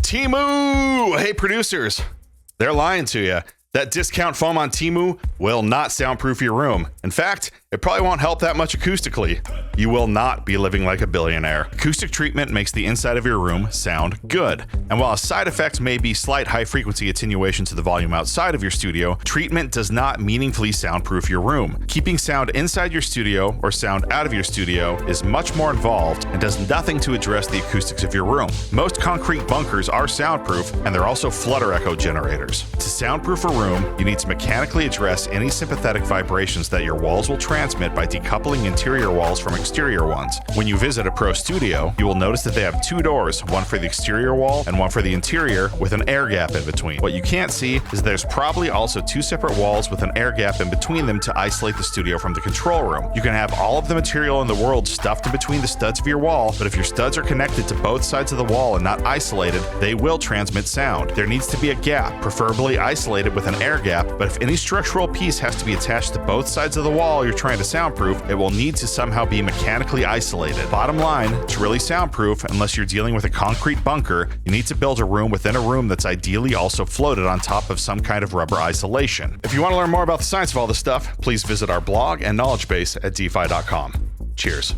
Temu! Hey, producers. They're lying to you. That discount foam on Temu will not soundproof your room. In fact, it probably won't help that much acoustically. You will not be living like a billionaire. Acoustic treatment makes the inside of your room sound good. And while a side effect may be slight high-frequency attenuation to the volume outside of your studio, treatment does not meaningfully soundproof your room. Keeping sound inside your studio or sound out of your studio is much more involved and does nothing to address the acoustics of your room. Most concrete bunkers are soundproof, and they're also flutter echo generators. To soundproof a room, you need to mechanically address any sympathetic vibrations that your walls will transmit by decoupling interior walls from exterior ones. When you visit a pro studio, you will notice that they have two doors, one for the exterior wall and one for the interior, with an air gap in between. What you can't see is there's probably also two separate walls with an air gap in between them to isolate the studio from the control room. You can have all of the material in the world stuffed in between the studs of your wall, but if your studs are connected to both sides of the wall and not isolated, they will transmit sound. There needs to be a gap, preferably isolated with an air gap, but if any structural piece has to be attached to both sides of the wall you're trying to soundproof, it will need to somehow be mechanically isolated. Bottom line, to really soundproof, unless you're dealing with a concrete bunker, you need to build a room within a room that's ideally also floated on top of some kind of rubber isolation. If you want to learn more about the science of all this stuff, please visit our blog and knowledge base at defi.com. Cheers.